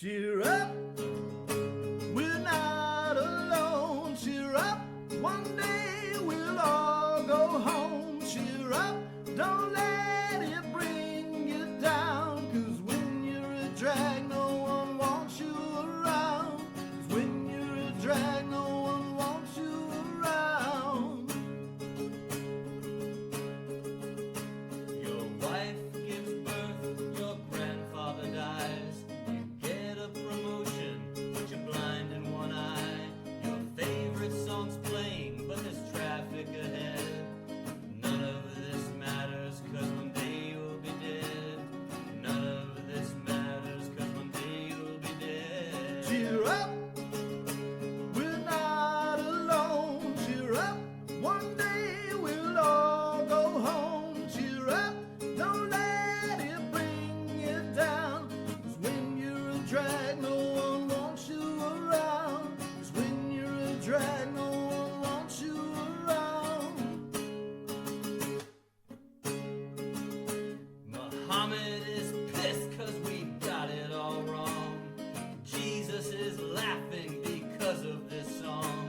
Cheer up, we're not alone. Cheer up, one day we'll all go home. Cheer up, don't let it bring you down. 'Cause when you're a drag, no one wants you around. 'Cause when you're a drag, no one wants you around. Your wife gives birth, your grandfather dies. You get a promotion, but you're blind in one eye. Your favorite song's playing, but there's traffic ahead. None of this matters, 'cause one day you'll be dead. None of this matters, 'cause one day you'll be dead. Cheer up, we're not alone. Cheer up, one day we'll all go home. Cheer up, don't let it bring you down. 'Cause when you're a drag, no one wants you around. 'Cause when you're a drag, no one wants you around. Muhammad is pissed 'cause we got it all wrong. Jesus is laughing because of this song.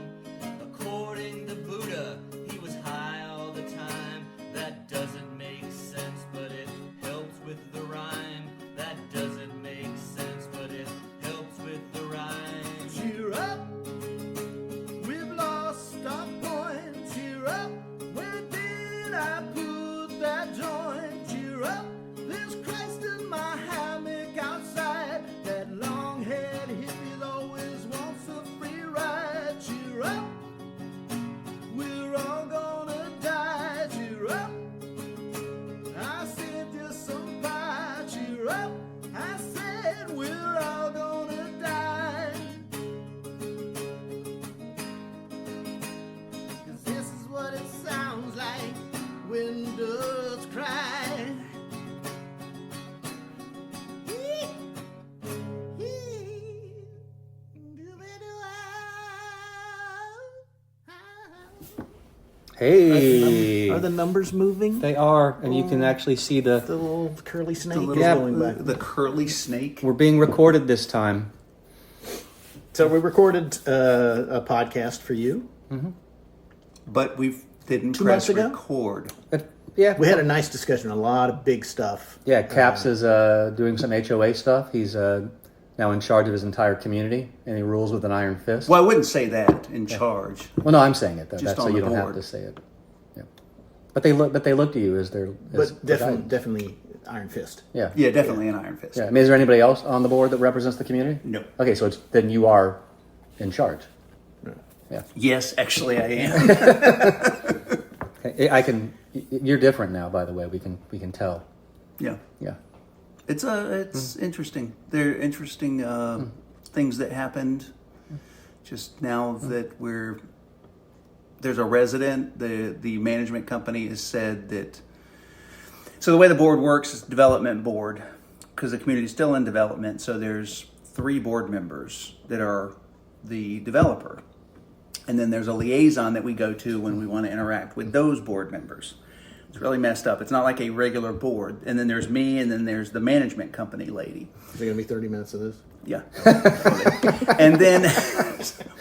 According to Buddha, he was high all the time. That doesn't make sense, but it helps with the rhyme. That doesn't make sense, but it helps with the rhyme. Cheer up, we've lost our point. Cheer up, where did I put that joint? Cheer up, there's Christ in my hammock outside. That long-haired hippie always wants a free ride. Cheer up, we're all gonna die. Cheer up, I said there's some pie. Cheer up, I said we're all gonna die. 'Cause this is what it sounds like when doves cry. Hey, Are the numbers moving? they are, and you can actually see The the. little curly snake is Yeah. going by. The curly snake. We're being recorded this time. So we recorded a podcast for you. But we didn't 2 press months ago? record. But, yeah, We had a nice discussion, a lot of big stuff. yeah. Caps is doing some HOA stuff. He's now in charge of his entire community, and he rules with an iron fist. Well, I wouldn't say that in charge. Well, no, I'm saying it though. Just That's on so you the don't have board. to say it. Yeah, but they look to you as their. As But the guidance. definitely Iron Fist. Yeah. Yeah, definitely an iron fist. Yeah. I mean, is there anybody else on the board that represents the community? No. Okay, so then you are in charge. Yes, actually, I am. I can. You're different now, by the way. We can tell. Yeah, Yeah. it's interesting. There are interesting things that happened. Just now that there's a resident. The management company has said that. So the way the board works is development board, because the community is still in development. So there's 3 board members that are the developer. And then there's a liaison that we go to when we want to interact with those board members. It's really messed up. It's not like a regular board. And then there's me, and then there's the management company lady. Is it going to be 30 minutes of this? Yeah. And then,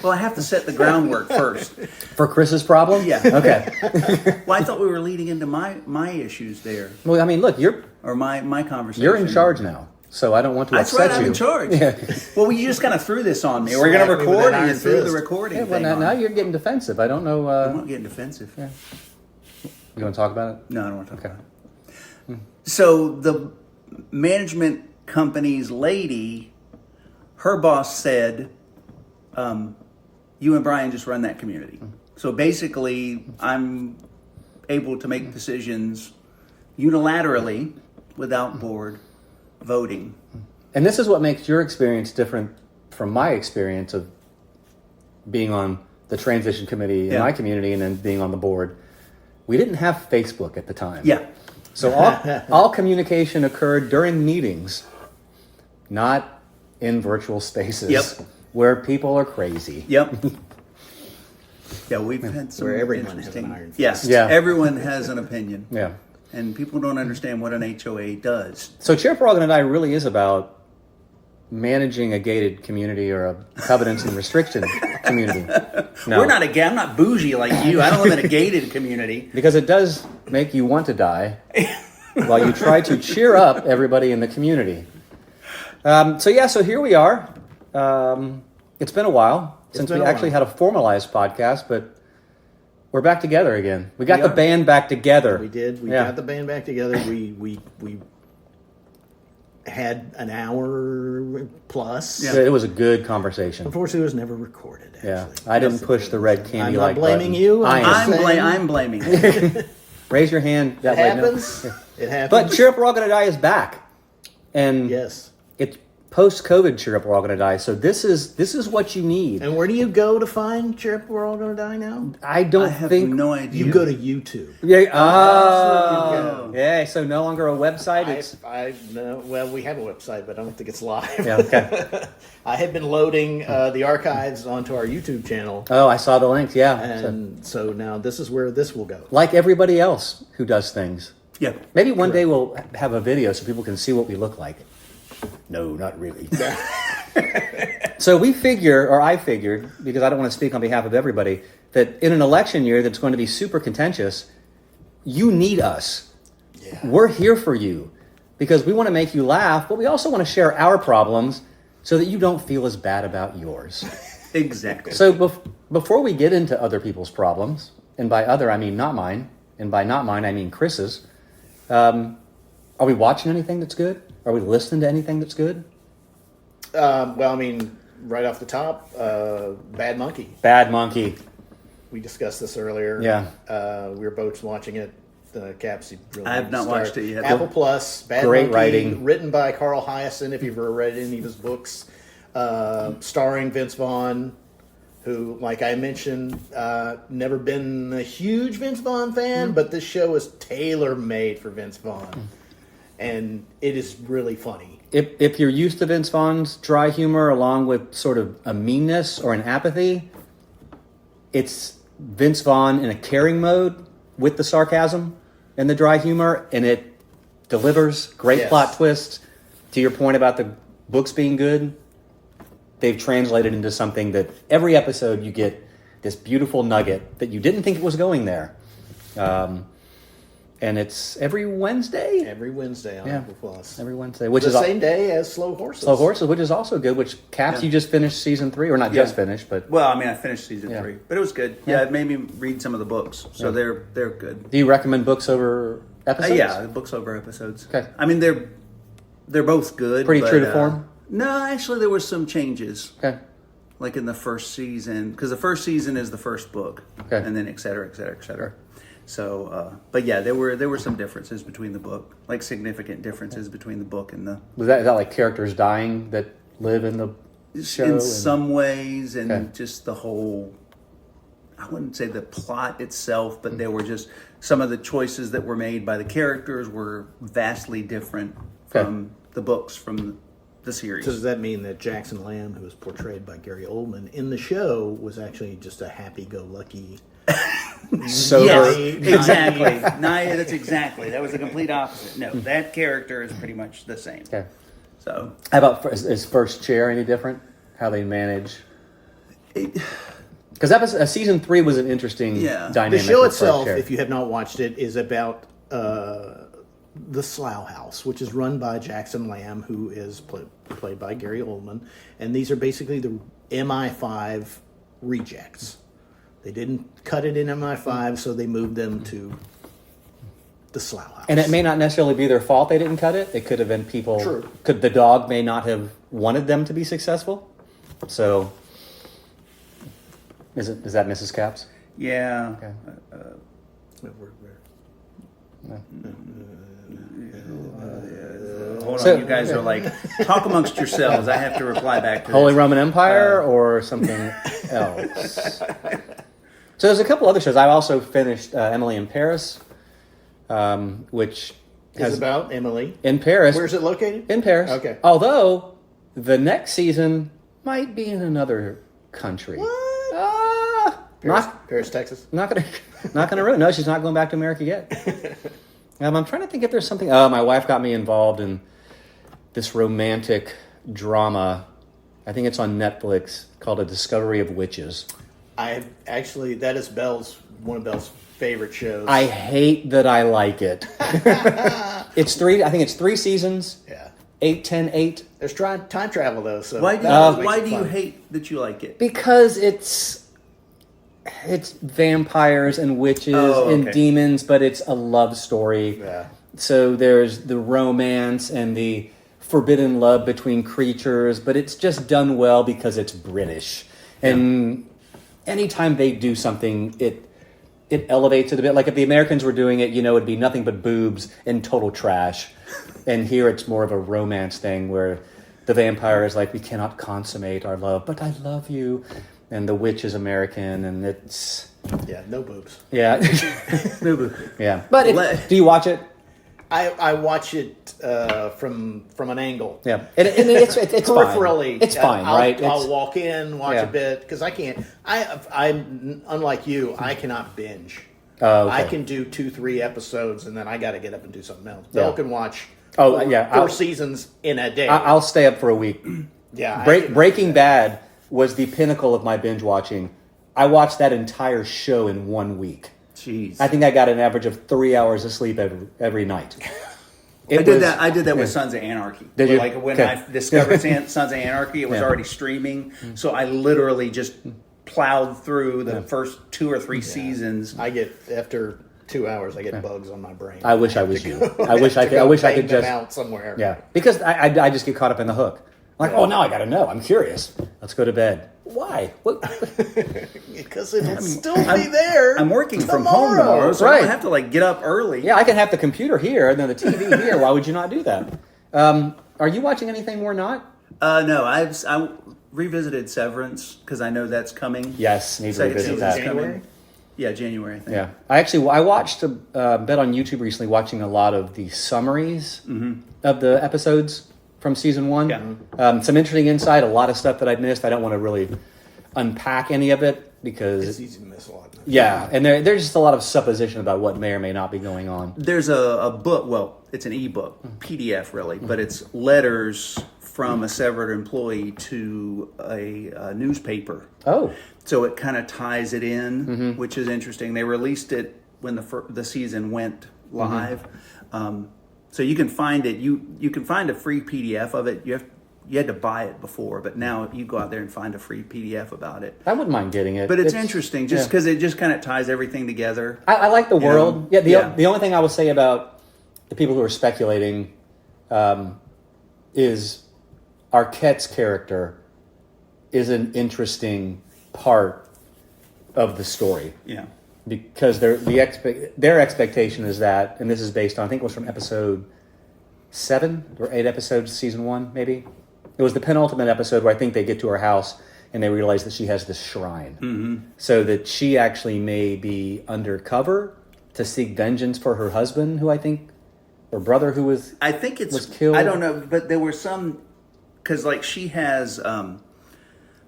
well, I have to set the groundwork first. For Chris's problem? Yeah. Okay. Well, I thought we were leading into my issues there, Well, I mean, look, you're my conversation. in charge now, so I don't want to That's upset right, you. I'm in charge. Yeah. Well, you just kind of threw this on me. We're going to Slap me with record, that and you iron threw the fist. recording Yeah, well, thing now on. you're getting defensive. I don't know. I'm not getting defensive. Yeah. You want to talk about it? No, I don't want to talk Okay. about it. So the management company's lady, her boss said, you and Brian just run that community. So basically, I'm able to make decisions unilaterally without board voting. And this is what makes your experience different from my experience of being on the transition committee in Yeah. my community and then being on the board. We didn't have Facebook at the time. Yeah. So all communication occurred during meetings, not in virtual spaces. Yep. Where people are crazy. Yep. Yeah, we've had some Where everyone has interesting. an iron fist. Yes. Yeah. Everyone has an opinion. Yeah. And people don't understand what an HOA does. So Chair Brogan and I really is about managing a gated community or a covenants and restriction community. No. We're not I'm not bougie like you. I don't live in a gated community. Because it does make you want to die while you try to cheer up everybody in the community. So here we are. It's been a while since we actually had a formalized podcast, but we're back together again. We got the band back together. We did. We got the band back together. We had an hour plus. Yeah. It was a good conversation. Unfortunately, it was never recorded. Actually. Yeah, I didn't push the red candy I'm like not blaming button. you. I'm blaming. Raise your hand. That It way. happens. No. It happens. But Cheer Up, We're All Gonna Die is back, and yes, it's post-COVID. Cheer Up, We're All Gonna Die. So this is what you need. and where do you go to find Cheer Up, We're All Gonna Die now? I don't have think no idea. You go to YouTube. Yeah. Oh. Yeah. So no longer a website. It's I know. Well, we have a website, but I don't think it's live. yeah. Okay. I have been loading the archives onto our YouTube channel, Oh, I saw the links. Yeah. and so now this is where this will go. Like everybody else who does things. Yeah. Maybe one day we'll have a video so people can see what we look like. No, not really. So I figured, because I don't want to speak on behalf of everybody, that in an election year that's going to be super contentious, you need us. Yeah. We're here for you because we want to make you laugh, but we also want to share our problems so that you don't feel as bad about yours. Exactly. So before we get into other people's problems, and by other I mean not mine, and by not mine I mean Chris's, are we watching anything that's good? Are we listening to anything that's good? Well, I mean, right off the top, Bad Monkey. Bad Monkey. We discussed this earlier. Yeah. We were both watching it. Caps, you really I have need to not start. watched it yet. Apple Plus, Bad Great Monkey, writing. written by Carl Hyacin, if you've ever read any of his books, starring Vince Vaughn, who, like I mentioned, never been a huge Vince Vaughn fan, but this show is tailor-made for Vince Vaughn, and it is really funny. If you're used to Vince Vaughn's dry humor along with sort of a meanness or an apathy, it's Vince Vaughn in a caring mode with the sarcasm and the dry humor, and it delivers great Yes. plot twists. To your point about the books being good, they've translated into something that every episode you get this beautiful nugget that you didn't think it was going there. And it's every Wednesday? Every Wednesday on Apple Plus. Every Wednesday, which The is same day as Slow Horses. Slow Horses, which is also good. Which Caps, you just finished season 3, or not just finished, but Well, I mean, I finished season Yeah. 3, but it was good. Yeah, it made me read some of the books, so they're good. do you recommend books over episodes? Yeah, the books over episodes. Okay. I mean, they're both good. Pretty but, true to form? No, actually, there were some changes. Okay. Like in the first season, because the first season is the first book, Okay. and then et cetera, et cetera, et cetera. So, but yeah, there were some differences between the book, like significant differences between the book and the. Was that like characters dying that live in the show? In and- some ways, and Okay. just the whole. I wouldn't say the plot itself, but there were just some of the choices that were made by the characters were vastly different from the books from the series. So does that mean that Jackson Lamb, who was portrayed by Gary Oldman in the show, was actually just a happy-go-lucky? Sober. Yes, Naive. exactly. That's exactly. That was the complete opposite. No, that character is pretty much the same. Okay. So How about is First Chair any different? How they manage? Because season 3 was an interesting Yeah. The dynamic. The show with First itself, Chair. if you have not watched it, is about the Slough House, which is run by Jackson Lamb, who is played by Gary Oldman. And these are basically the MI5 rejects. They didn't cut it in MI5, so they moved them to the Slough House. And it may not necessarily be their fault they didn't cut it. It could have been people. True. The dog may not have wanted them to be successful. So, is that Mrs. Caps? yeah, Okay. hold So- on. You guys are like talk amongst yourselves. I have to reply back to Holy this. Roman Empire or something else? So there's a couple other shows. I also finished Emily in Paris, which Is about Emily. in Paris. Where's it located? In Paris. Okay. Although the next season might be in another country. What? Paris, Texas. Not gonna ruin. No, she's not going back to America yet. I'm trying to think if there's something. Oh, my wife got me involved in this romantic drama. I think it's on Netflix, called A Discovery of Witches. I actually, that is one of Belle's favorite shows. I hate that I like it. It's 3. I think it's 3 seasons. Yeah. 8, 10, 8. There's time travel though. So Why do you hate that you like it? Because it's vampires and witches and demons, but it's a love story. Yeah. So there's the romance and the forbidden love between creatures, but it's just done well because it's British. And anytime they do something, it elevates it a bit. Like if the Americans were doing it, it'd be nothing but boobs and total trash. And here it's more of a romance thing where the vampire is like, we cannot consummate our love, but I love you. And the witch is American, and it's... Yeah, no boobs. Yeah. No boo. Yeah. But do you watch it? I watch it from an angle. Yeah. And it's Peripherally. fine. It's fine, right? I'll walk in, watch a bit, because I can't... I'm unlike you, I cannot binge. Okay. I can do 2-3 episodes, and then I got to get up and do something else. Yeah. Belle can watch four seasons in a day. I'll stay up for a week. Yeah. Breaking Bad was the pinnacle of my binge watching. I watched that entire show in 1 week. Jeez. I think I got an average of 3 hours of sleep every night. I did that with Sons of Anarchy. Did you? Like when I discovered Sons of Anarchy, it was already streaming. So I literally just plowed through the first 2 or 3 seasons. I get, after 2 hours, I get bugs on my brain. I wish I was you. I wish I could just out somewhere. Yeah, because I just get caught up in the hook. I'm like, oh, now I got to know. I'm curious. Let's go to bed. Why? What? Because it'll still be there. I'm working from home tomorrow, so I don't have to get up early. Yeah, I can have the computer here and then the TV here. Why would you not do that? Are you watching anything we're not? No, I revisited Severance because I know that's coming. Yes, need to Second revisit season's that. January? Yeah, January, I think. Yeah, I watched a bit on YouTube recently, watching a lot of the summaries of the episodes from season 1. Yeah. Some interesting insight, a lot of stuff that I'd missed. I don't want to really unpack any of it because It's easy to miss a lot. yeah, and there's just a lot of supposition about what may or may not be going on. There's a book, well, it's an ebook, PDF really, but it's letters from a severed employee to a newspaper. Oh, So it kind of ties it in, which is interesting. They released it when the season went live. So you can find it. You can find a free PDF of it. You had to buy it before, but now you go out there and find a free PDF about it. I wouldn't mind getting it. But it's interesting just because it just kind of ties everything together. I like the world. know? The only thing I will say about the people who are speculating is Arquette's character is an interesting part of the story. Yeah. Because their expectation is that, and this is based on, I think it was from episode 7 or 8 episodes, season 1, maybe. It was the penultimate episode where I think they get to her house and they realize that she has this shrine. So that she actually may be undercover to seek vengeance for her husband, who I think, or brother who was I think was killed. I don't know, but there were some, because she has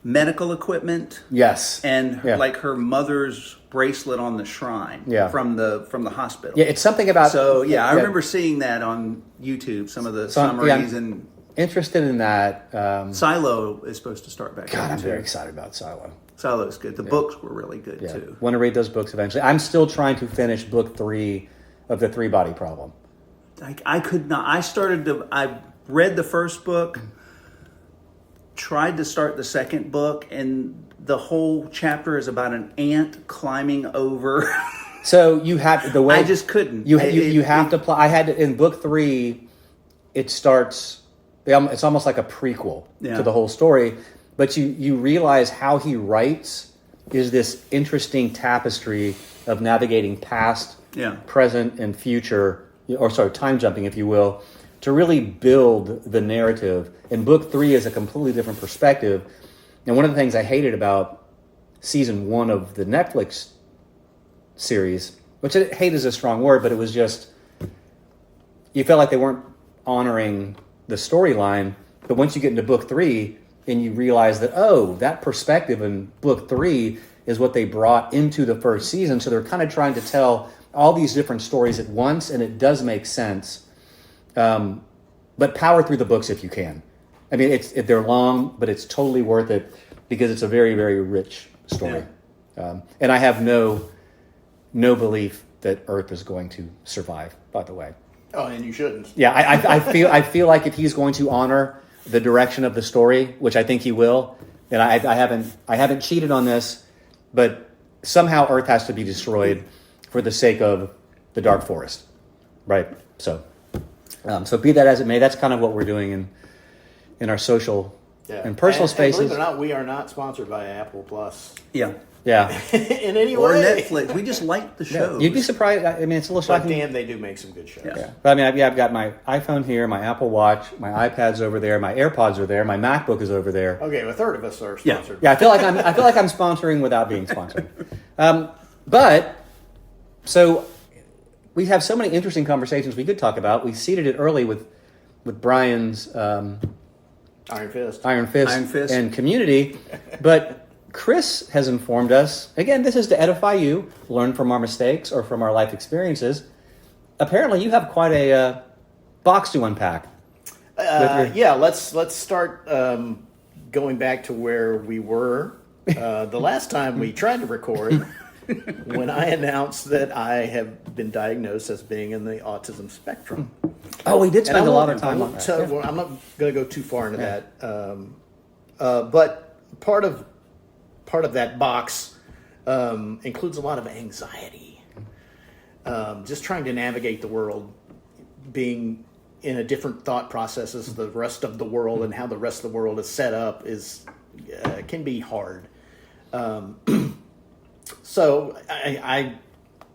medical equipment. Yes. And her mother's bracelet on the shrine from the hospital. Yeah, it's something about... So, I remember seeing that on YouTube, some of the summaries. And interested in that. Silo is supposed to start back. God, I'm very excited about Silo. Silo's good. The books were really good, too. Want to read those books eventually. I'm still trying to finish book 3 of the 3-Body Problem. I could not. I read the first book, tried to start the second book, and the whole chapter is about an ant climbing over. So you have the way I just couldn't. You have to apply. I had to, in book 3. It starts. It's almost like a prequel to the whole story, but you realize how he writes is this interesting tapestry of navigating past, present, and future, or time jumping, if you will, to really build the narrative. And book 3 is a completely different perspective. And one of the things I hated about season 1 of the Netflix series, which hate is a strong word, but it was just, you felt like they weren't honoring the storyline. But once you get into book 3 and you realize that, that perspective in book 3 is what they brought into the first season. So they're kind of trying to tell all these different stories at once, and it does make sense. But power through the books if you can. I mean, they're long, but it's totally worth it because it's a very, very rich story. And I have no belief that Earth is going to survive, by the way. Oh, and you shouldn't. Yeah, I feel like if he's going to honor the direction of the story, which I think he will, and I haven't cheated on this, but somehow Earth has to be destroyed for the sake of the Dark Forest, right? So be that as it may, that's kind of what we're doing in our social and personal spaces. And believe it or not, we are not sponsored by Apple Plus. Yeah. Yeah. In any Or way. Netflix. We just like the shows. You'd be surprised. I mean, it's a little But shocking. damn, they do make some good shows. Yeah. But I mean, I've got my iPhone here, my Apple Watch, my iPad's over there, my AirPods are there, my MacBook is over there. Okay, a third of us are sponsored. Yeah, I feel like I'm sponsoring without being sponsored. But so we have so many interesting conversations we could talk about. We seeded it early with Brian's Iron Fist. Iron Fist and community, but Chris has informed us, again, this is to edify you, learn from our mistakes or from our life experiences. Apparently you have quite a box to unpack. Yeah, let's start going back to where we were the last time we tried to record, when I announced that I have been diagnosed as being in the autism spectrum. Oh, we did spend a lot of time on that. Well, I'm not going to go too far into that. But part of that box includes a lot of anxiety. Just trying to navigate the world, being in a different thought process as the rest of the world, and how the rest of the world is set up can be hard. So I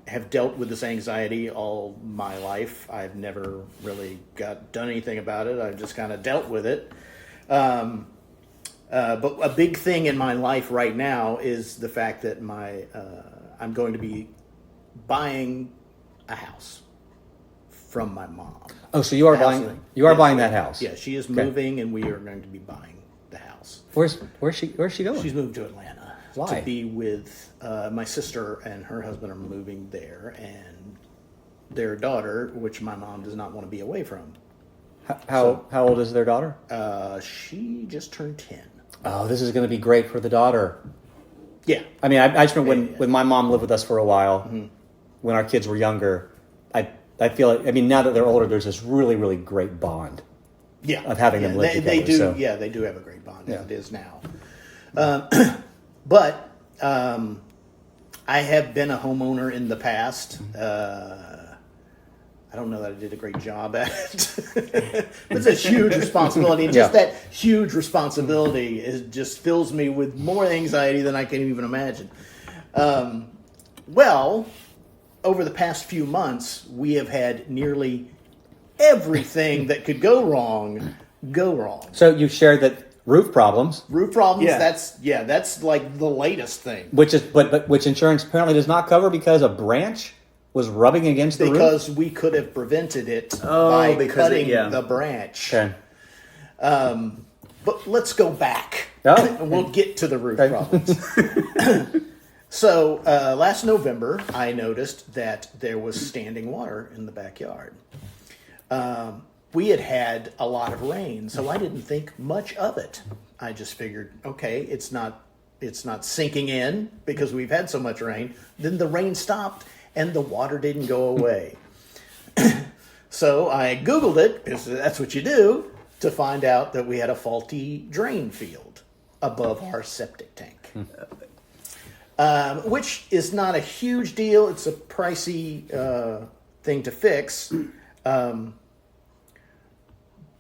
have dealt with this anxiety all my life. I've never really done anything about it. I've just kind of dealt with it. But a big thing in my life right now is the fact that I'm going to be buying a house from my mom. Oh, so you are buying that house? Yeah, she is moving, and we are going to be buying the house. Where's she going? She's moved to Atlanta. Why? To be with my sister and her husband are moving there, and their daughter, which my mom does not want to be away from. How old is their daughter? She just turned 10. Oh, this is going to be great for the daughter. Yeah. I mean, I just remember when my mom lived with us for a while, when our kids were younger, I feel like, I mean, now that they're older, there's this really, really great bond. Yeah. Of having them live together. They do, so. yeah, they do have a great bond, Yeah. as it is now. But I have been a homeowner in the past. I don't know that I did a great job at it. It's a huge responsibility. And just that huge responsibility just fills me with more anxiety than I can even imagine. Well, over the past few months, we have had nearly everything that could go wrong go wrong. So you shared that roof problems. Roof problems, Yeah. that's like the latest thing. Which is but which insurance apparently does not cover because a branch was rubbing against the roof? Because we could have prevented it by cutting the branch. Okay. But let's go back. Oh. And we'll get to the roof problems. So last November, I noticed that there was standing water in the backyard. We had a lot of rain, so I didn't think much of it. I just figured, okay, it's not sinking in because we've had so much rain. Then the rain stopped and the water didn't go away. So I Googled it, because that's what you do, to find out that we had a faulty drain field above our septic tank. Which is not a huge deal. It's a pricey thing to fix.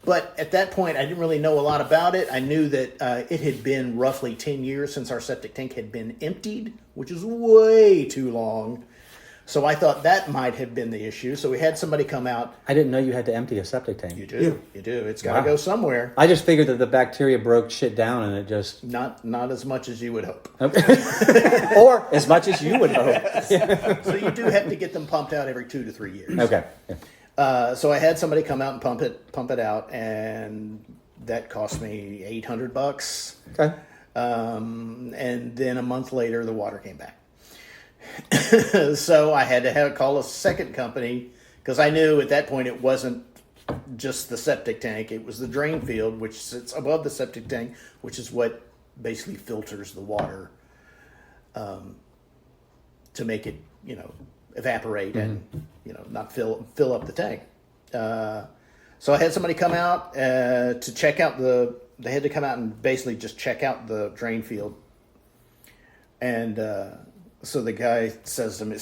But at that point, I didn't really know a lot about it. I knew that it had been roughly 10 years since our septic tank had been emptied, which is way too long. So I thought that might have been the issue. So we had somebody come out. I didn't know you had to empty a septic tank. You do. It's got to go somewhere. I just figured that the bacteria broke shit down and it just... Not as much as you would hope. Or as much as you would hope. So you do have to get them pumped out every 2 to 3 years. Okay. Yeah. So I had somebody come out and pump it out, and that cost me $800. Okay. And then a month later, the water came back. So I had to call a second company because I knew at that point it wasn't just the septic tank. It was the drain field, which sits above the septic tank, which is what basically filters the water to make it, evaporate and, not fill up the tank. So I had somebody come out to check out they had to come out and basically just check out the drain field. And so the guy says to me,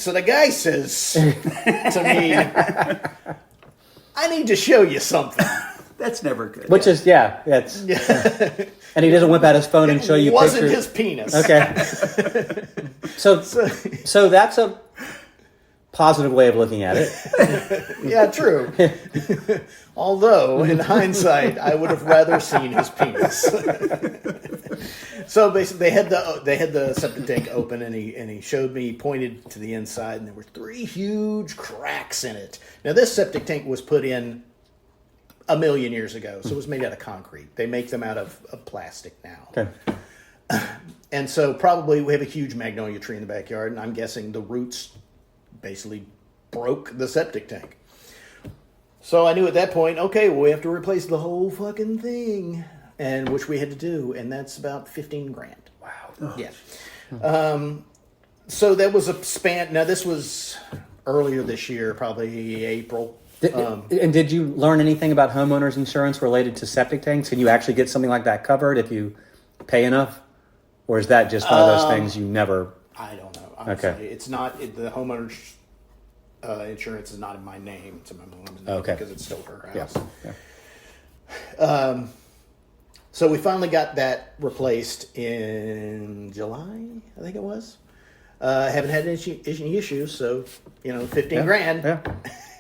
I need to show you something. That's never good. Which is, that's... And he doesn't whip out his phone and show you pictures. It wasn't his penis. Okay. So that's a positive way of looking at it. Yeah, true. Although, in hindsight, I would have rather seen his penis. So basically, they had the septic tank open, and he showed me. He pointed to the inside, and there were 3 huge cracks in it. Now, this septic tank was put in 1 million years ago, so it was made out of concrete. They make them out of plastic now. Okay. And so probably we have a huge magnolia tree in the backyard, and I'm guessing the roots basically broke the septic tank. So I knew at that point, okay, well, we have to replace the whole fucking thing, and which we had to do, and that's about $15,000. Wow. Yeah. So that was a span. Now this was earlier this year, probably April. And did you learn anything about homeowners insurance related to septic tanks? Can you actually get something like that covered if you pay enough? Or is that just one of those things you never... I don't know. Honestly. Okay. It's not... the homeowners insurance is not in my name. It's in my mom's name because it's still her house. Yeah. So we finally got that replaced in July, I think it was. Haven't had any issues, so, $15,000. Yeah.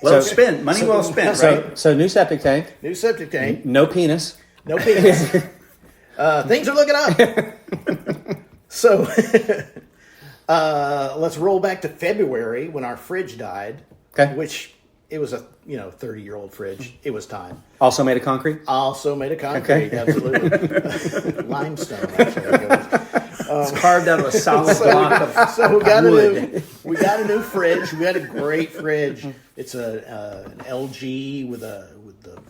Well spent. Money well spent, right? So new septic tank. New septic tank. No penis. No penis. Things are looking up. So let's roll back to February when our fridge died. Okay. Which it was a 30-year-old fridge. It was time. Also made of concrete? Also made of concrete, absolutely. Limestone, actually. It's carved out of a solid block of So wood. we got a new fridge. We had a great fridge. It's an LG with the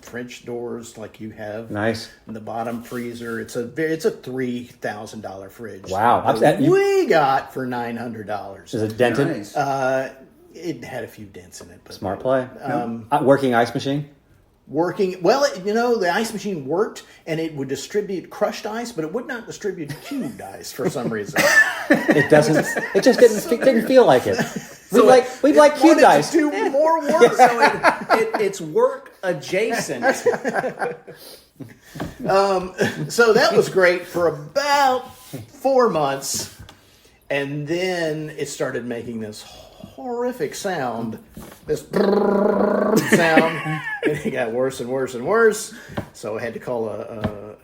French doors like you have. Nice. And the bottom freezer. It's a $3,000 fridge. Wow. We got for $900. Is it dented? Nice. It had a few dents in it. But Smart play. Working ice machine? Working well, the ice machine worked, and it would distribute crushed ice, but it would not distribute cubed ice for some reason. It doesn't. It just didn't feel like it. We'd like cubed ice. To do more work. So it's work adjacent. So that was great for about 4 months, and then it started making this horrific sound, this sound, and it got worse and worse and worse. So I had to call a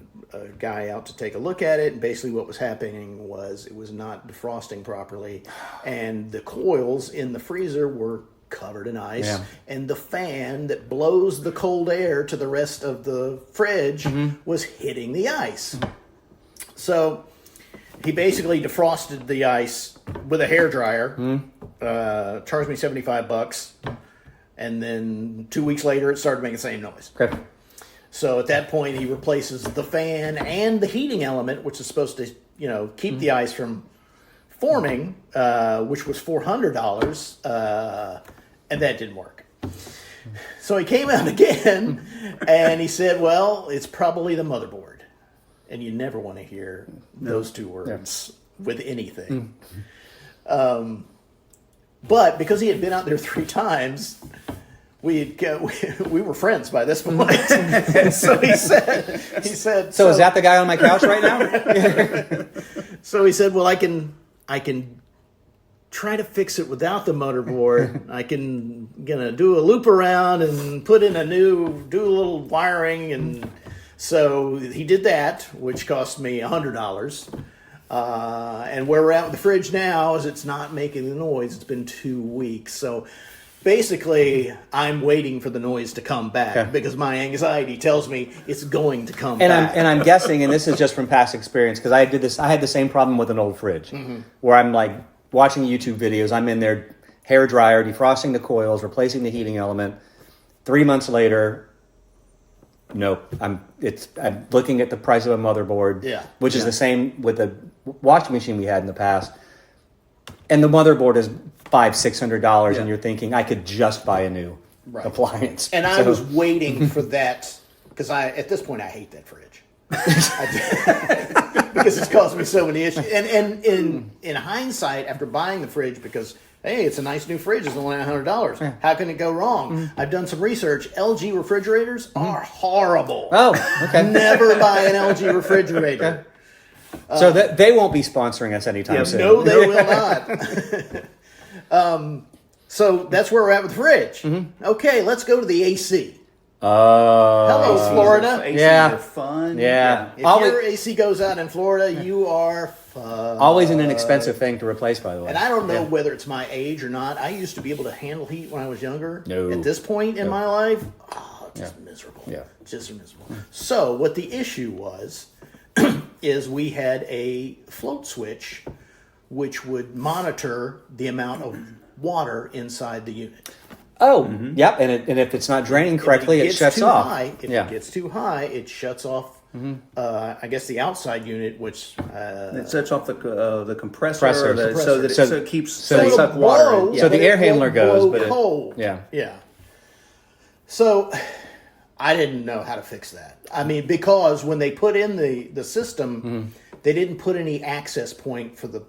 guy out to take a look at it. And basically, what was happening was it was not defrosting properly, and the coils in the freezer were covered in ice, and the fan that blows the cold air to the rest of the fridge was hitting the ice. So he basically defrosted the ice with a hairdryer, charged me $75, and then 2 weeks later it started making the same noise. Okay. So at that point he replaces the fan and the heating element, which is supposed to, keep the ice from forming, which was $400, and that didn't work. So he came out again, and he said, well, it's probably the motherboard. And you never want to hear those two words with anything. But because he had been out there 3 times, we were friends by this point. And so he said. So is that the guy on my couch right now? So he said, well, I can try to fix it without the motherboard. I can do a loop around and put in do a little wiring, and so he did that, which cost me $100. And where we're at with the fridge now is it's not making the noise. It's been 2 weeks. So basically, I'm waiting for the noise to come back because my anxiety tells me it's going to come back. And I'm guessing, and this is just from past experience, because I had the same problem with an old fridge, where I'm like watching YouTube videos. I'm in there, hair dryer, defrosting the coils, replacing the heating element. 3 months later, nope. I'm looking at the price of a motherboard, which is the same with the washing machine we had in the past, and the motherboard is $500-$600, and you're thinking I could just buy a new appliance. And I was waiting for that because at this point I hate that fridge because it's caused me so many issues. And in hindsight, after buying the fridge, because hey, it's a nice new fridge, it's only $100. Yeah. How can it go wrong? I've done some research. LG refrigerators are horrible. Oh, okay. Never buy an LG refrigerator. So they won't be sponsoring us anytime soon. No, they will not. So that's where we're at with the fridge. Okay, let's go to the AC. Hello, Florida. AC are fun. Yeah. If your AC goes out in Florida, you are always an inexpensive thing to replace, by the way. And I don't know whether it's my age or not. I used to be able to handle heat when I was younger. No. At this point in my life, just miserable. Yeah. Just miserable. So what the issue was is we had a float switch which would monitor the amount of water inside the unit. Oh, yep. And if it's not draining correctly, it shuts off. If it gets too high, it shuts off. I guess the outside unit, which it sets off the compressor, so it keeps suck water. So the air handler goes, but cold. Yeah. So I didn't know how to fix that. I mean, because when they put in the system, they didn't put any access point for the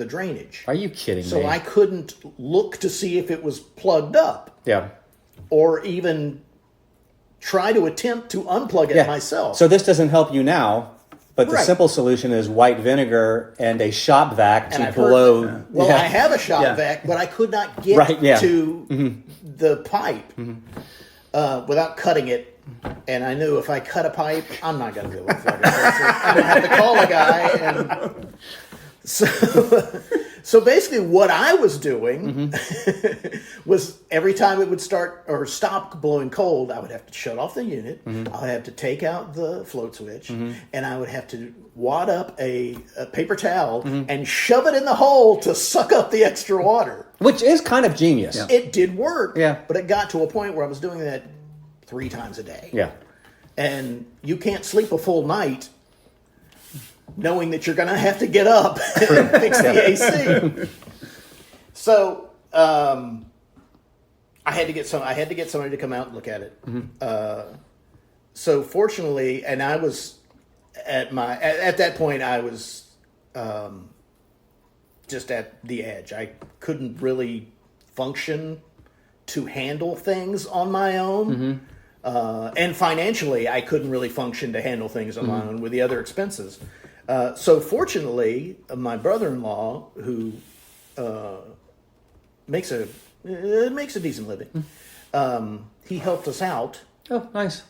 drainage. Are you kidding me? So I couldn't look to see if it was plugged up. Yeah. Or even try to attempt to unplug it myself. So this doesn't help you now, but the simple solution is white vinegar and a shop vac to blow. Well, I have a shop vac, but I could not get to the pipe without cutting it. And I knew if I cut a pipe, I'm not going to be able to plug it. I'm going to have to call a guy. And so basically what I was doing was every time it would start or stop blowing cold, I would have to shut off the unit. I would have to take out the float switch, and I would have to wad up a paper towel and shove it in the hole to suck up the extra water. Which is kind of genius. Yeah. It did work, yeah, but it got to a point where I was doing that 3 times a day. Yeah. And you can't sleep a full night knowing that you're going to have to get up and fix the AC. So I had to get somebody to come out and look at it. So fortunately, and I was at that point I was just at the edge. I couldn't really function to handle things on my own. And financially, I couldn't really function to handle things on my own with the other expenses. So fortunately, my brother-in-law, who makes a decent living, he helped us out. Oh, nice.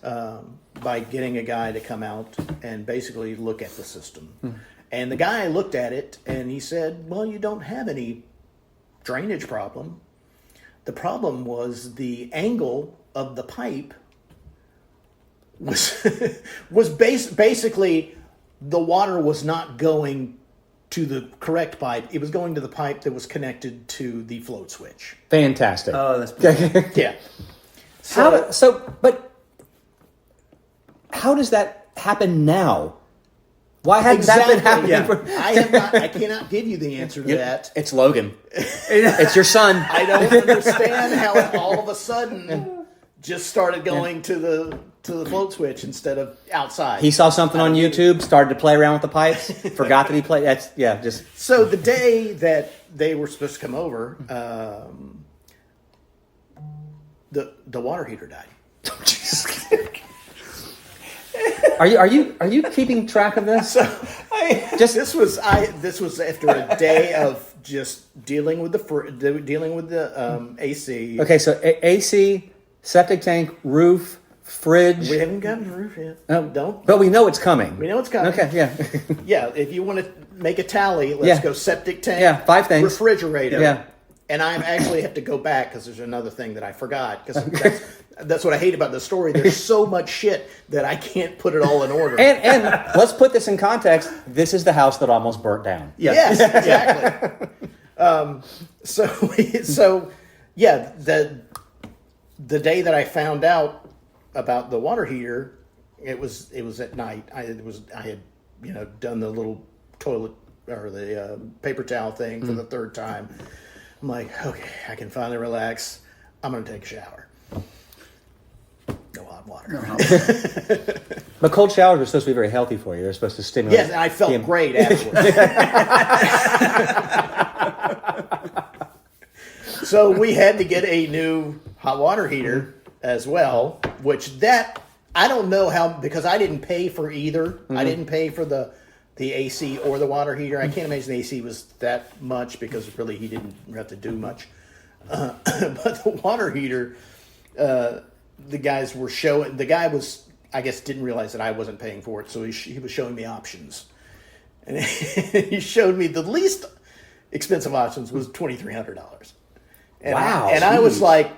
By getting a guy to come out and basically look at the system. And the guy looked at it and he said, well, you don't have any drainage problem. The problem was the angle of the pipe was basically the water was not going to the correct pipe. It was going to the pipe that was connected to the float switch. Fantastic. Oh, that's beautiful. Yeah. But how does that happen now? Why hasn't that been happening? I cannot give you the answer to that. It's Logan. It's your son. I don't understand how it all of a sudden just started going to the float switch instead of outside. He saw something on YouTube, started to play around with the pipes, forgot that he played. Just. So the day that they were supposed to come over, the water heater died. Are you keeping track of this? This was after a day of just dealing with the AC. Okay, so AC, septic tank, roof, fridge. We haven't gotten the roof yet. Don't. But we know it's coming. We know it's coming. Okay, yeah. Yeah, if you want to make a tally, let's go septic tank. Yeah, 5 things. Refrigerator. Yeah. And I actually have to go back because there's another thing that I forgot. Because that's what I hate about the story. There's so much shit that I can't put it all in order. And let's put this in context. This is the house that almost burnt down. Yeah. Yes, exactly. So the day that I found out about the water heater, It was at night. I had done the little toilet or the paper towel thing for the third time. I'm like, okay, I can finally relax. I'm going to take a shower. No hot water. But cold showers are supposed to be very healthy for you. They're supposed to stimulate. Yes, and I felt great afterwards. So we had to get a new hot water heater as well, which I don't know how, because I didn't pay for either. I didn't pay for the AC or the water heater. I can't imagine the AC was that much because really he didn't have to do much. But the water heater, the guy was, I guess, didn't realize that I wasn't paying for it, so he was showing me options. And he showed me the least expensive options was $2,300. And wow. I was like,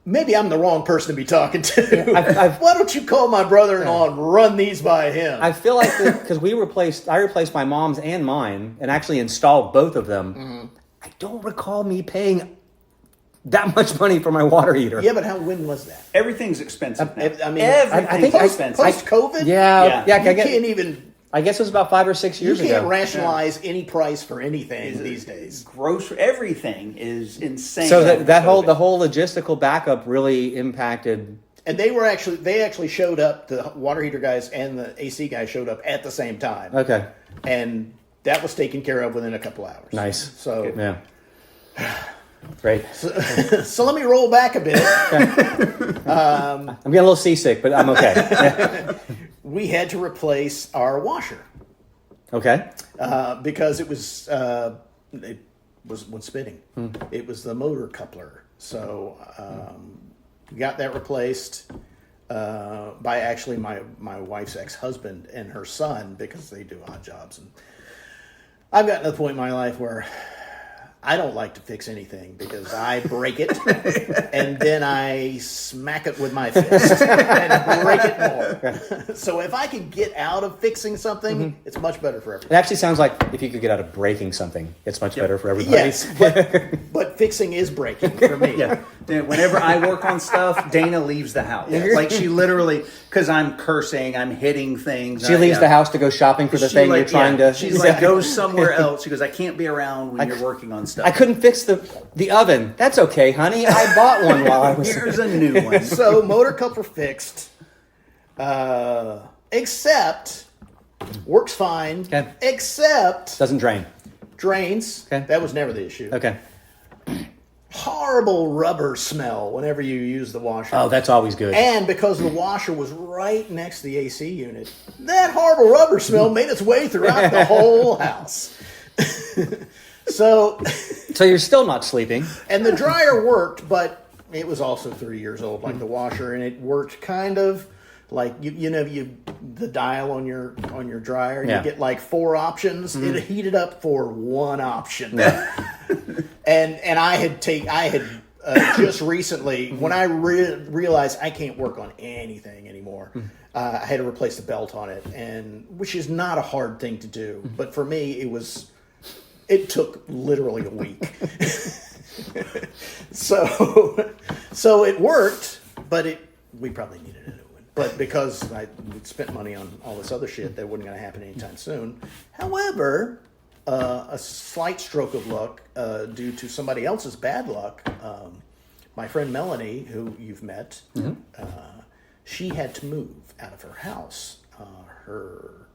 maybe I'm the wrong person to be talking to. Why don't you call my brother-in-law and run these by him? I feel like because I replaced my mom's and mine and actually installed both of them. Mm-hmm. I don't recall me paying that much money for my water heater. Yeah, but when was that? Everything's expensive now. I mean, everything's expensive. Post-COVID? Yeah. You can't even... I guess it was about 5 or 6 years ago. You can't rationalize any price for anything these days. Everything is insane. So the whole logistical backup really impacted. And they actually showed up. The water heater guys and the AC guy showed up at the same time. Okay. And that was taken care of within a couple hours. Nice. So yeah. Great. So let me roll back a bit. I'm getting a little seasick, but I'm okay. Yeah. We had to replace our washer. Okay. Because it wasn't spinning. It was the motor coupler. So we got that replaced by actually my wife's ex-husband and her son, because they do odd jobs. And I've gotten to the point in my life where I don't like to fix anything because I break it and then I smack it with my fist and break it more. So if I can get out of fixing something, it's much better for everybody. It actually sounds like if you could get out of breaking something, it's much better for everybody. Yes, but fixing is breaking for me. Yeah. Whenever I work on stuff, Dana leaves the house. Like she literally, because I'm cursing, I'm hitting things. She leaves the house to go shopping for the thing you're trying to... She's like, go somewhere else. She goes, I can't be around when you're working on stuff. I couldn't fix the oven. That's okay, honey. I bought one while I was... Here's a new one. So motor coupler fixed, except works fine. Okay. Except doesn't drain. Drains. Okay. That was never the issue. Okay. Horrible rubber smell whenever you use the washer. Oh, that's always good. And because the washer was right next to the AC unit, that horrible rubber smell made its way throughout the whole house. So you're still not sleeping. And the dryer worked, but it was also 3 years old, like the washer, and it worked kind of like the dial on your dryer. Yeah. You get like 4 options. Mm-hmm. It heated up for 1 option. and I had just recently, when I realized I can't work on anything anymore, I had to replace the belt on it, which is not a hard thing to do, but for me it took literally a week. So it worked, but we probably needed a new one. But because we'd spent money on all this other shit that wasn't going to happen anytime soon. However, a slight stroke of luck due to somebody else's bad luck, my friend Melanie, who you've met, she had to move out of her house. Her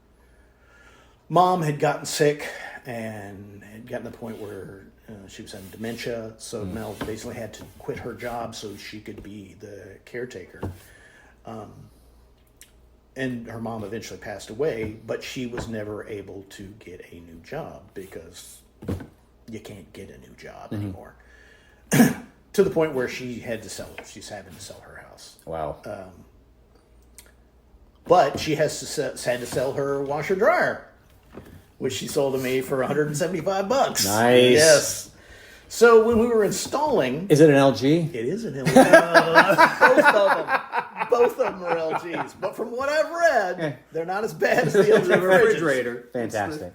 mom had gotten sick and had gotten to the point where she was having dementia, so Mel basically had to quit her job so she could be the caretaker. And her mom eventually passed away, but she was never able to get a new job because you can't get a new job anymore. To the point where she had to sell it. She's having to sell her house. Wow. But she had to sell her washer dryer, which she sold to me for $175. Nice. Yes. So when we were installing... Is it an LG? It is an LG. Both of them are LGs. But from what I've read, they're not as bad as the LG refrigerator. Fantastic.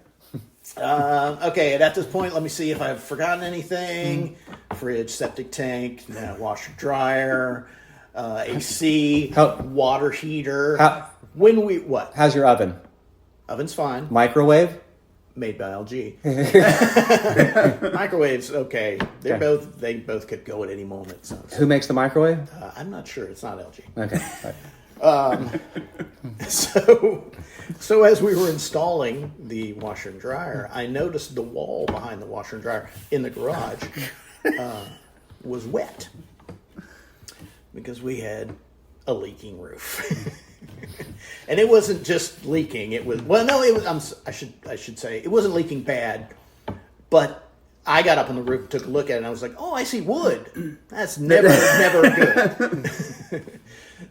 Okay, and at this point, let me see if I've forgotten anything. Fridge, septic tank, washer, dryer. AC, How- water heater. How- What? How's your oven? Oven's fine. Microwave? Made by LG. Microwaves, okay. They both could go at any moment. So, Who makes the microwave? I'm not sure. It's not LG. Okay. All right. So as we were installing the washer and dryer, I noticed the wall behind the washer and dryer in the garage was wet because we had a leaking roof. And it wasn't just leaking. It was I should say it wasn't leaking bad, but I got up on the roof and took a look at it and I was like, "Oh, I see wood. That's never good."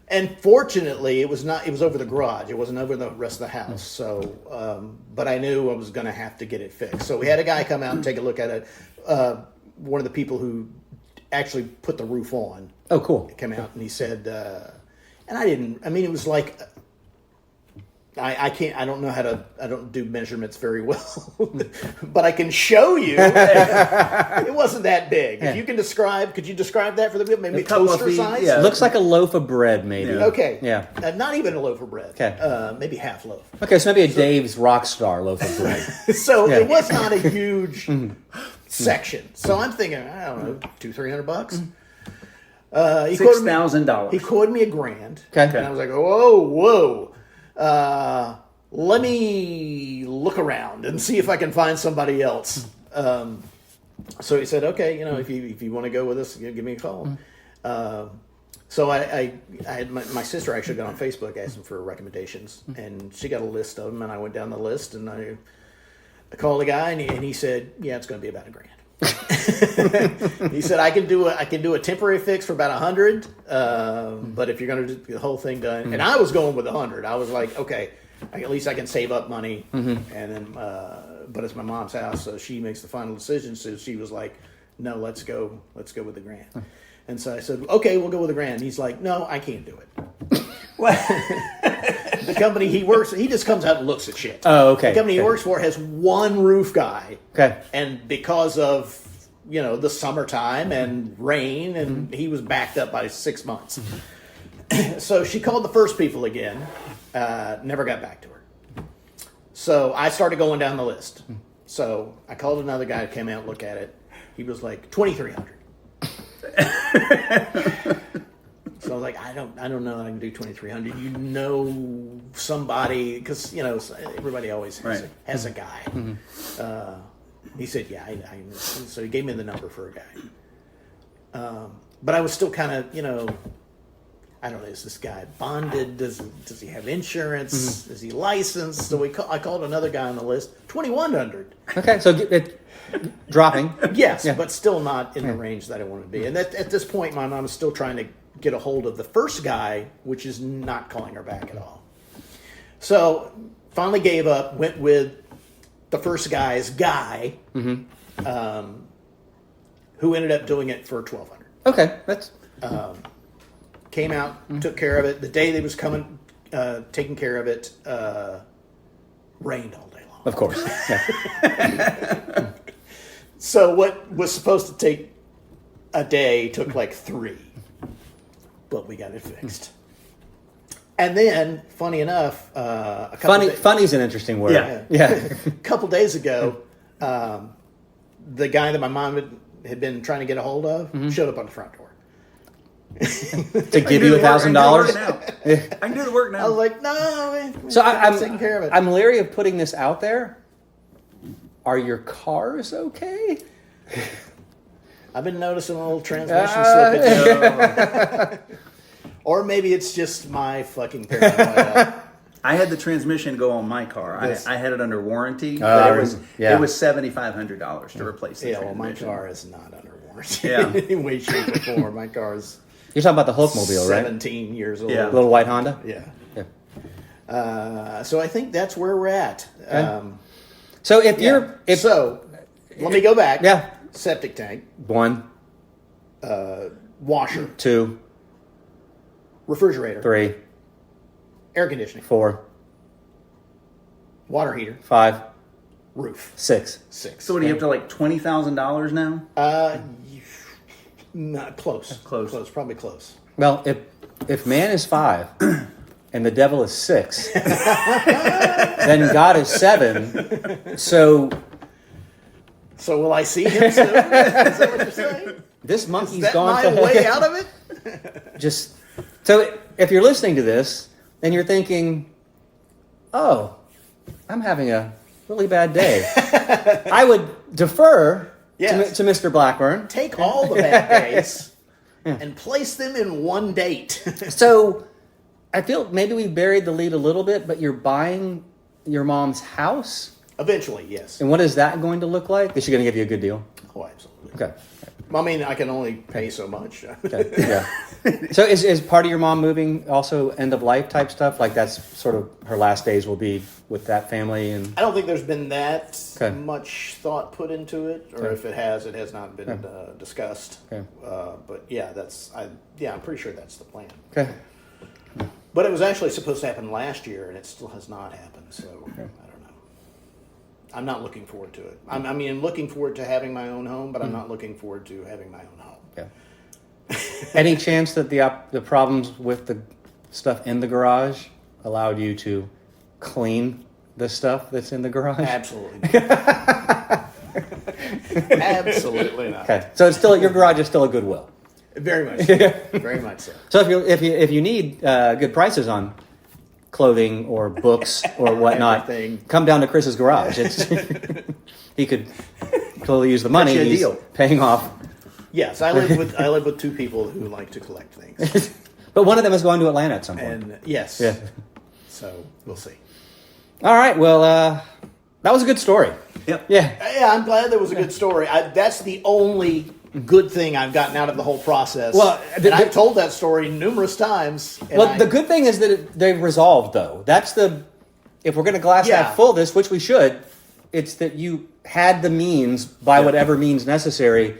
And fortunately, it was not. It was over the garage. It wasn't over the rest of the house. So, but I knew I was going to have to get it fixed. So we had a guy come out and take a look at it. One of the people who actually put the roof on. Oh, cool. Came out and he said, and I didn't. I mean, it was like. I can't. I don't know how to. I don't do measurements very well, but I can show you. It wasn't that big. Yeah. If you can describe, could you describe that for the people? Maybe A couple of toaster feet, size. yeah. Looks like a loaf of bread, maybe. Yeah. Okay. Yeah. Not even a loaf of bread. Okay. Maybe half loaf. Okay, so maybe a Dave's Rockstar loaf of bread. So Yeah. it was not a huge section. So I'm thinking, I don't know, $200-300. He quoted me- $6,000. He quoted me $1,000. Okay. And I was like, whoa. Let me look around and see if I can find somebody else. So he said, okay, if you want to go with us, give me a call. So I had my sister actually got on Facebook asking for recommendations, and she got a list of them, and I went down the list, and I called the guy, and he said, yeah, it's going to be about $1,000. He said, I can do a temporary fix for about 100, but if you're going to do the whole thing done, and I was going with 100. I was like, okay, at least I can save up money, and then, but it's my mom's house, so she makes the final decision. So she was like, no, let's go with $1,000. And so I said, okay, we'll go with $1,000. He's like, no, I can't do it. The company he works, he just comes out and looks at shit. Oh, okay. The company he Okay. works for has one roof guy. Okay. And because of, the summertime and rain, and he was backed up by 6 months. So she called the first people again, never got back to her. So I started going down the list. So I called another guy who came out and looked at it. He was like, $2,300. So I was like, I don't know that I can do $2,300. Somebody, because everybody always has a guy. He said, yeah, I so he gave me the number for a guy. But I was still kind of, I don't know, is this guy bonded? Does he have insurance? Is he licensed? So I called another guy on the list, $2,100. Okay, so it dropping. Yes, but still not in the range that I wanted to be. And at this point, my mom is still trying to get a hold of the first guy, which is not calling her back at all. So finally gave up, went with the first guy's guy, who ended up doing it for $1,200. Okay, that's Came out, took care of it. The day they was coming, taking care of it, rained all day long. of course. Yeah. So what was supposed to take a day took like 3. But we got it fixed. And then, funny enough, Funny's an interesting word. Yeah. a couple days ago, the guy that my mom had been trying to get a hold of showed up on the front door. To give you $1,000. I can do the work now. I was like, no, So I'm taking care of it. I'm leery of putting this out there. Are your cars okay? I've been noticing a little transmission slippage. Or maybe it's just my fucking paranoia. I had the transmission go on my car. Yes. I had it under warranty. But it was yeah. $7,500 to replace the Well, my transmission. car is not under warranty Yeah. in any way, shape, or form. My car's You're talking about the Hulkmobile, right? 17 years old. Yeah. Little white Honda? Yeah. Yeah. So I think that's where we're at. So if So let me go back. Yeah. Septic tank, 1, washer, 2, refrigerator, 3, air conditioning, 4, water heater, 5, roof, 6. 6. So what, are you up to like $20,000 now? Not close. Close. Probably close. Well, if man is 5 and the devil is 6, then God is 7. So will I see him soon? Is that what you're saying? this monkey's Is that gone my to way out of it? Just so if you're listening to this and you're thinking, "Oh, I'm having a really bad day," I would defer Yes. to Mr. Blackburn. Take all the bad days and place them in one date. So I feel maybe we buried the lead a little bit, but you're buying your mom's house, Eventually, yes. and what is that going to look like? Is she going to give you a good deal? Oh, absolutely. Okay. I mean, I can only pay so much. Okay. Yeah. So is part of your mom moving also end of life type stuff? Like that's sort of her last days will be with that family and. I don't think there's been that Okay. much thought put into it, or Okay. if it has not been discussed. Okay. But yeah, I'm pretty sure that's the plan. Okay. But it was actually supposed to happen last year, and it still has not happened. So I don't know. I'm not looking forward to it. I mean, looking forward to having my own home, but I'm not looking forward to having my own home. Yeah. Any chance that the problems with the stuff in the garage allowed you to clean the stuff that's in the garage? Absolutely not. Absolutely not. Okay. So it's still your garage is still a Goodwill. Very much so. Very much so. So if you need good prices on clothing or books or whatnot, Everything. come down to Chris's garage. It's he could clearly use the money. Cut you a He's deal. paying off. Yes, I live with two people who like to collect things. But one of them is going to Atlanta at some point. And yes. Yeah. So we'll see. All right. Well, that was a good story. Yep. Yeah. Yeah, I'm glad there was a good story. That's the only good thing I've gotten out of the whole process. Well, and I've told that story numerous times. And Well, the good thing is that they've resolved, though. That's if we're going to glass Yeah. half full this, which we should, it's that you had the means, by whatever means necessary.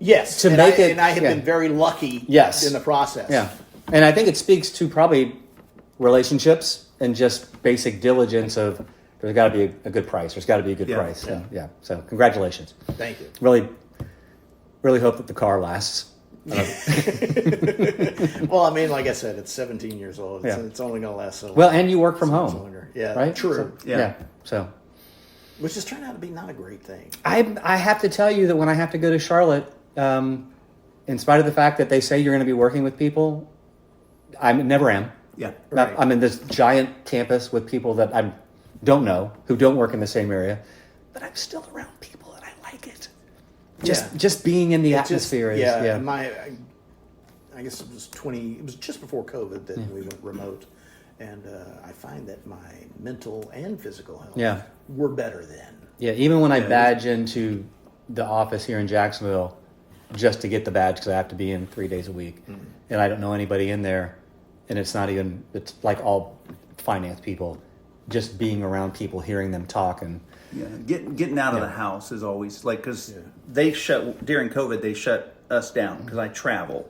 yes, to make it- and I have yeah. been very lucky. Yes. in the process. Yeah. And I think it speaks to probably relationships and just basic diligence of there's got to be a good price. There's got to be a good Yeah. price. Yeah. Yeah. So congratulations. Thank you. Really hope that the car lasts. Well, I mean, like I said, it's 17 years old. Yeah. It's only going to last so long. Well, and you work from so much home. longer. Yeah, Right? true. So, Yeah. So Which has turned out to be not a great thing. I have to tell you that when I have to go to Charlotte, in spite of the fact that they say you're going to be working with people, I never am. Yeah. Right. I'm in this giant campus with people that I don't know, who don't work in the same area, but I'm still around people and I like it. Just being in the atmosphere is I guess it was 20. It was just before COVID that we went remote, and I find that my mental and physical health were better then. Yeah, even when I badge into the office here in Jacksonville just to get the badge because I have to be in 3 days a week, and I don't know anybody in there, and it's like all finance people, just being around people, hearing them talk, and Yeah, getting out of the house is always like because they during COVID they shut us down because I travel.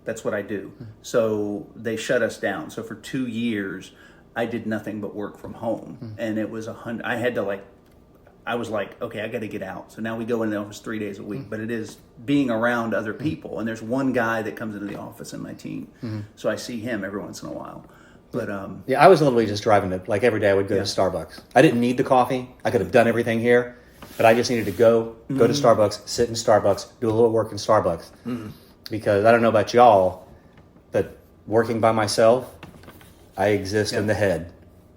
That's what I do. So they shut us down. So for 2 years, I did nothing but work from home, and it was I was like, okay, I got to get out. So now we go in the office 3 days a week, but it is being around other people. And there's one guy that comes into the office in my team, so I see him every once in a while. But yeah, I was literally just driving to, like every day I would go to Starbucks. I didn't need the coffee. I could have done everything here, but I just needed to go to Starbucks, sit in Starbucks, do a little work in Starbucks. Because I don't know about y'all, but working by myself, I exist in the head.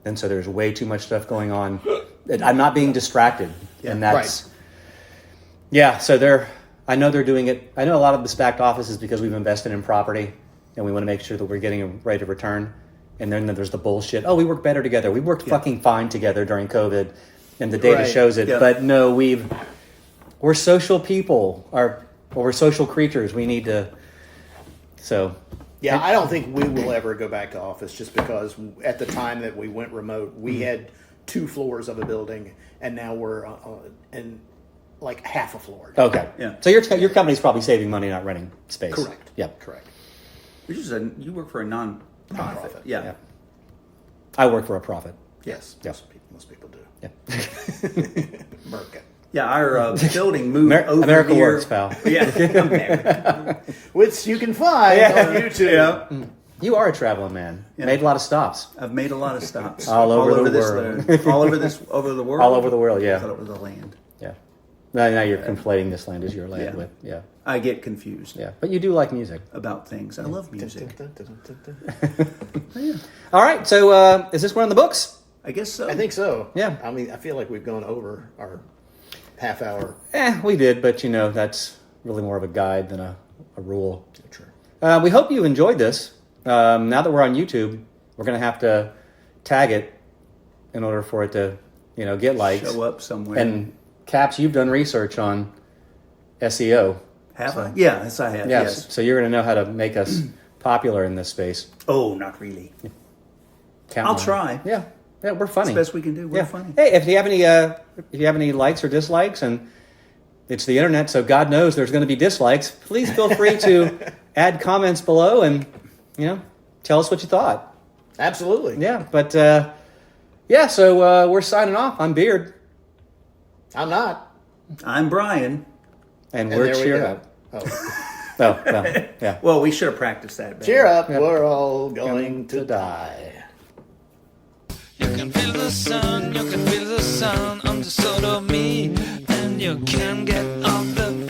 And so there's way too much stuff going on. I'm not being distracted. And that's, so I know they're doing it. I know a lot of the stacked office is because we've invested in property and we want to make sure that we're getting a rate of return. And then there's the bullshit. Oh, we work better together. We worked fucking fine together during COVID, and the data shows it. Yeah. But no, we're social people. We're social creatures. We need to. So. Yeah, I don't think we will ever go back to office just because at the time that we went remote, we had 2 floors of a building, and now we're in like half a floor. Okay. Yeah. So your company's probably saving money, not renting space. Correct. Yep. Correct. you work for a non-profit. Yeah. Yeah. I work for a profit. Yes. Yeah. Most people do. Yeah. Merca. Yeah, our building moved over America here. works, pal. Yeah, America. Which you can find on YouTube. Yeah. You are a traveling man. Yeah. Made a lot of stops. I've made a lot of stops All over the this world. all over the world. All over the world, yeah. I thought it was a land. Yeah. Now you're conflating this land as your land Yeah. with, yeah. I get confused Yeah. But you do like music. about things. I love music. All right. So is this one in the books? I guess so. I think so. Yeah. I mean, I feel like we've gone over our half hour. We did, but that's really more of a guide than a rule. True. We hope you enjoyed this. Now that we're on YouTube, we're going to have to tag it in order for it to, get likes. Show up somewhere. And Caps, you've done research on SEO. Have I? Yeah, yes, I have. Yes. So you're going to know how to make us popular in this space. Oh, not really. Count I'll on it. try. Yeah, we're funny. It's the best we can do. We're funny. Hey, if you have any likes or dislikes, and it's the internet, so God knows there's going to be dislikes. Please feel free to add comments below and tell us what you thought. Absolutely. Yeah, but so we're signing off. I'm Beard, I'm not. I'm Brian. and And we're there we Cheer go. Up. Oh. Oh, well, yeah. Well, we should have practiced that better. Cheer up. We're all going to die. You can feel the sun, you can feel the sun under sort of me, and you can get off the